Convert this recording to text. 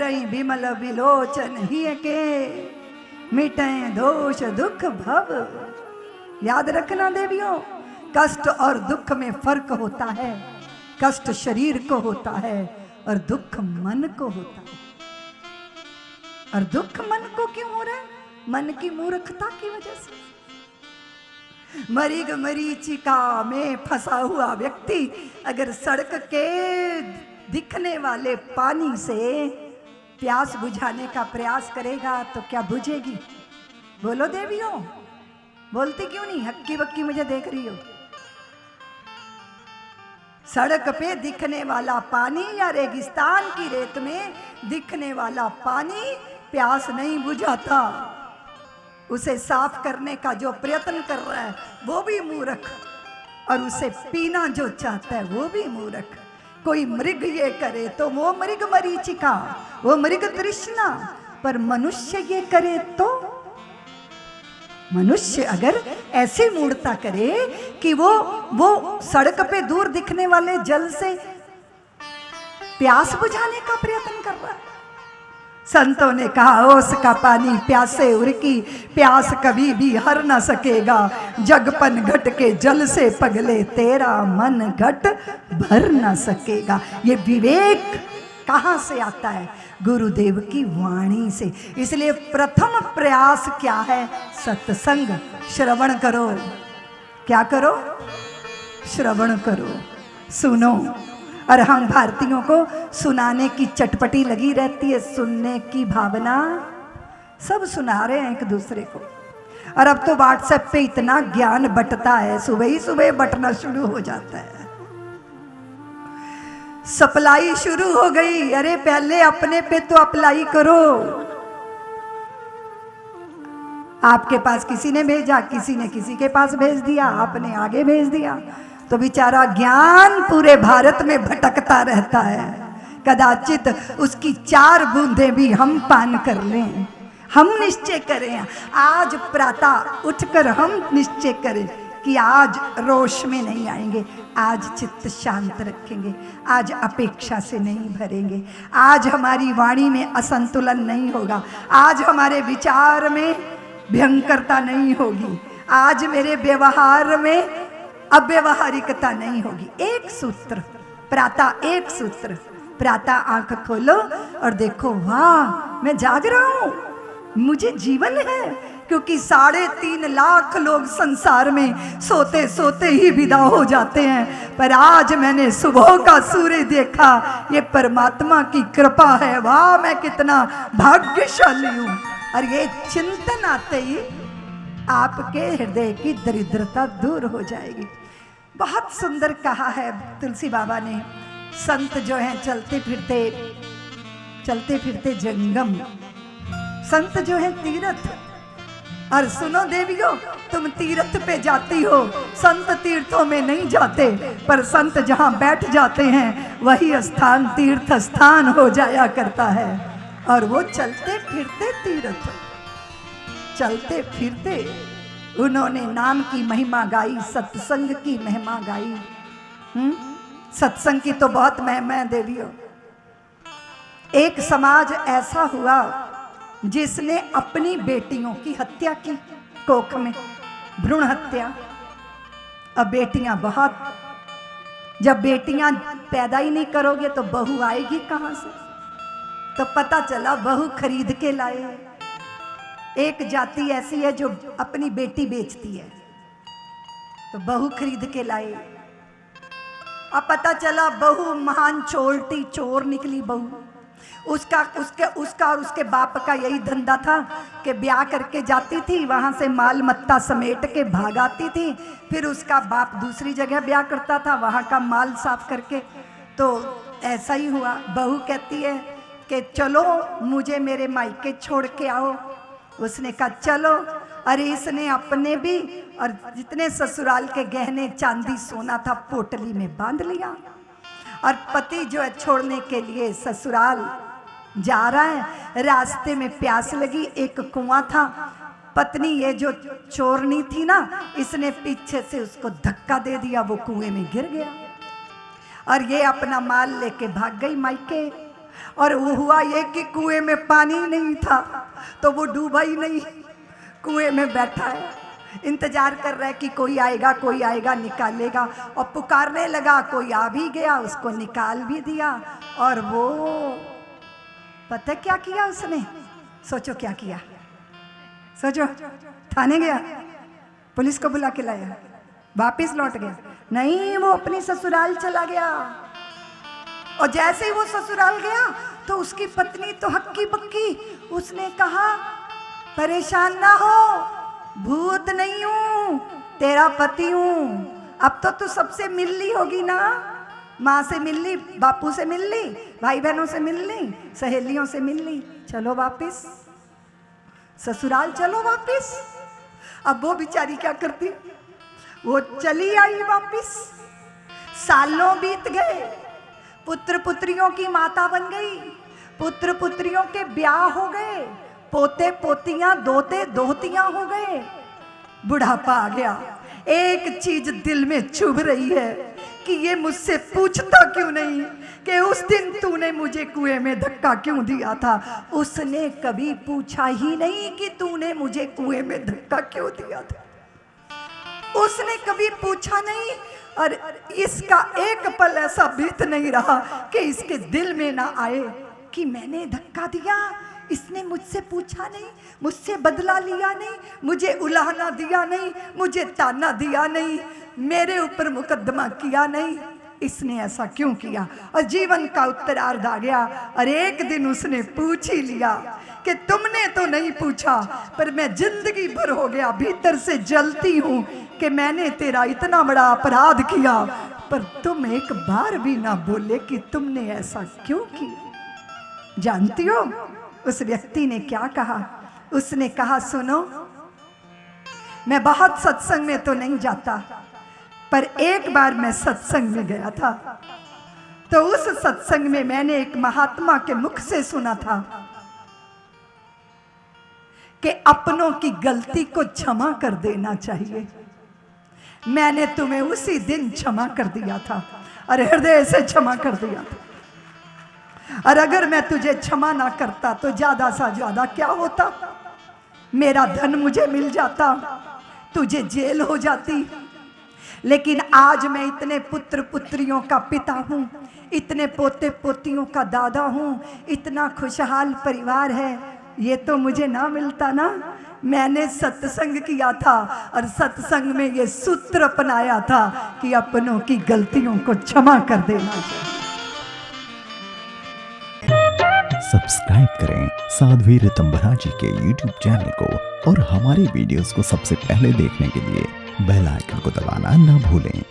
धरई बिमल बिलोचन हिय के, मिटे दोष दुख भव। याद रखना देवियों, कष्ट और दुख में फर्क होता है। कष्ट शरीर को होता है और दुख मन को होता है। और दुख मन को क्यों हो रहा है? मन की मूर्खता की वजह से। मरीग मरीचिका में फंसा हुआ व्यक्ति अगर सड़क के दिखने वाले पानी से प्यास बुझाने का प्रयास करेगा तो क्या बुझेगी? बोलो देवियों, बोलती क्यों नहीं? हक्की बक्की मुझे देख रही हो। सड़क पे दिखने वाला पानी या रेगिस्तान की रेत में दिखने वाला पानी प्यास नहीं बुझाता। उसे साफ करने का जो प्रयत्न कर रहा है वो भी मूर्ख, और उसे पीना जो चाहता है वो भी मूर्ख। कोई मृग ये करे तो वो मृग मरीचिका, वो मृग तृष्णा, पर मनुष्य ये करे तो? मनुष्य अगर ऐसी मूर्खता करे कि वो सड़क पे दूर दिखने वाले जल से प्यास बुझाने का प्रयत्न कर रहा है। संतों ने कहा ओस का पानी प्यासे उरकी, प्यास कभी भी हर न सकेगा। जगपन घट के जल से पगले, तेरा मन घट भर न सकेगा। ये विवेक कहाँ से आता है? गुरुदेव की वाणी से। इसलिए प्रथम प्रयास क्या है? सत्संग। श्रवण करो। क्या करो? श्रवण करो, सुनो। और हम भारतीयों को सुनाने की चटपटी लगी रहती है, सुनने की भावना। सब सुना रहे हैं एक दूसरे को। और अब तो व्हाट्सएप पे इतना ज्ञान बंटता है, सुबह ही सुबह बंटना शुरू हो जाता है। सप्लाई शुरू हो गई। अरे पहले अपने पे तो अप्लाई करो। आपके पास किसी ने भेजा, किसी ने किसी के पास भेज दिया, आपने आगे भेज दिया, तो बेचारा ज्ञान पूरे भारत में भटकता रहता है। कदाचित उसकी 4 बूंदें भी हम पान कर लें। हम निश्चय करें, आज प्रातः उठकर हम निश्चय करें कि आज रोष में नहीं आएंगे, आज चित्त शांत रखेंगे, आज अपेक्षा से नहीं भरेंगे, आज हमारी वाणी में असंतुलन नहीं होगा, आज हमारे विचार में भयंकरता नहीं होगी, आज मेरे व्यवहार में अव्यवहारिकता नहीं होगी। एक सूत्र प्रातः, एक सूत्र प्रातः आंख खोलो और देखो, वाह मैं जाग रहा हूं, मुझे जीवन है। क्योंकि 3.5 लाख लोग संसार में सोते सोते ही विदा हो जाते हैं, पर आज मैंने सुबह का सूर्य देखा। ये परमात्मा की कृपा है। वाह मैं कितना भाग्यशाली हूं। और ये चिंतन आते ही आपके हृदय की दरिद्रता दूर हो जाएगी। बहुत सुंदर कहा है तुलसी बाबा ने। संत जो हैं चलते फिरते जंगम, संत जो है तीर्थ। और सुनो देवियों, तुम तीर्थ पे जाती हो, संत तीर्थों में नहीं जाते, पर संत जहां बैठ जाते हैं वही स्थान तीर्थ स्थान हो जाया करता है। और वो चलते फिरते तीर्थ, चलते फिरते उन्होंने नाम की महिमा गाई, सत्संग की महिमा गाई। सत्संग की तो बहुत महिमा है देवियों। एक समाज ऐसा हुआ जिसने अपनी बेटियों की हत्या की, कोख में भ्रूण हत्या। अब बेटियां बहुत, जब बेटियां पैदा ही नहीं करोगे तो बहू आएगी कहां से? तो पता चला बहू खरीद के लाए। एक जाति ऐसी है जो अपनी बेटी बेचती है, तो बहू खरीद के लाए। अब पता चला बहू महान चोरटी, चोर निकली बहू। उसका और उसके बाप का यही धंधा था कि ब्याह करके जाती थी, वहां से माल मत्ता समेट के भागाती थी, फिर उसका बाप दूसरी जगह ब्याह करता था, वहां का माल साफ करके। तो ऐसा ही हुआ। बहू कहती है कि चलो मुझे मेरे मायके छोड़ के आओ। उसने कहा चलो। अरे इसने अपने भी और जितने ससुराल के गहने चांदी सोना था पोटली में बांध लिया। और पति जो है छोड़ने के लिए ससुराल जा रहा है, रास्ते में प्यास लगी, एक कुआं था। पत्नी ये जो चोरनी थी ना, इसने पीछे से उसको धक्का दे दिया, वो कुएं में गिर गया। और ये अपना माल लेके भाग गई मायके। और वो हुआ ये कि कुएं में पानी नहीं था, तो वो डूबा ही नहीं, कुएं में बैठा है, इंतजार कर रहा है कि कोई आएगा निकालेगा। और पुकारने लगा, कोई आ भी गया, उसको निकाल भी दिया। और वो पता क्या किया उसने? सोचो क्या किया, सोचो। थाने गया, पुलिस को बुला के लाया, वापिस लौट गया? नहीं, वो अपनी ससुराल चला गया। और जैसे ही वो ससुराल गया तो उसकी पत्नी तो हक्की बक्की, उसने कहा परेशान ना हो, भूत नहीं हूं, तेरा पति हूं। अब तो तू सबसे मिल ली होगी ना, माँ से मिल ली, बापू से मिल ली, भाई बहनों से मिल ली, सहेलियों से मिल ली, चलो वापिस ससुराल, चलो वापिस। अब वो बेचारी क्या करती, वो चली आई वापिस। सालों बीत गए, पुत्र पुत्रियों की माता बन गई, पुत्र पुत्रियों के ब्याह हो गए, पोते पोतियां दोते दोहतियां हो गए, बुढ़ापा आ गया। एक चीज दिल में चुभ रही है कि ये मुझसे पूछता क्यों नहीं कि उस दिन तूने मुझे कुएं में धक्का क्यों दिया था। उसने कभी पूछा ही नहीं कि तूने मुझे कुएं में धक्का क्यों दिया था, उसने कभी पूछा नहीं। और इसका एक पल ऐसा बीत नहीं रहा कि इसके दिल में ना आए कि मैंने धक्का दिया, इसने मुझसे पूछा नहीं, मुझसे बदला लिया नहीं, मुझे उलाहना दिया नहीं, मुझे ताना दिया नहीं, मेरे ऊपर मुकदमा किया नहीं, इसने ऐसा क्यों किया। और जीवन का उत्तरार्ध आ गया और एक दिन उसने पूछ ही लिया कि तुमने तो नहीं पूछा, पर मैं जिंदगी भर हो गया भीतर से जलती हूं कि मैंने तेरा इतना बड़ा अपराध किया, पर तुम एक बार भी ना बोले कि तुमने ऐसा क्यों किया। जानती हो उस व्यक्ति ने क्या कहा? उसने कहा, सुनो, मैं बहुत सत्संग में तो नहीं जाता, पर एक बार मैं सत्संग में गया था, तो उस सत्संग में मैंने एक महात्मा के मुख से सुना था कि अपनों की गलती को क्षमा कर देना चाहिए। मैंने तुम्हें उसी दिन क्षमा कर दिया था और हृदय से क्षमा कर दिया था। और अगर मैं तुझे क्षमा ना करता तो ज्यादा सा ज्यादा क्या होता, मेरा धन मुझे मिल जाता, तुझे जेल हो जाती। लेकिन आज मैं इतने पुत्र पुत्रियों का पिता हूँ, इतने पोते पोतियों का दादा हूँ, इतना खुशहाल परिवार है, ये तो मुझे ना मिलता ना। मैंने सत्संग किया था और सत्संग में ये सूत्र अपनाया था कि अपनों की गलतियों को क्षमा कर देना चाहिए। सब्सक्राइब करें साध्वी ऋतंभरा जी के YouTube चैनल को और हमारे वीडियोस को सबसे पहले देखने के लिए बेल आइकन को दबाना न भूलें।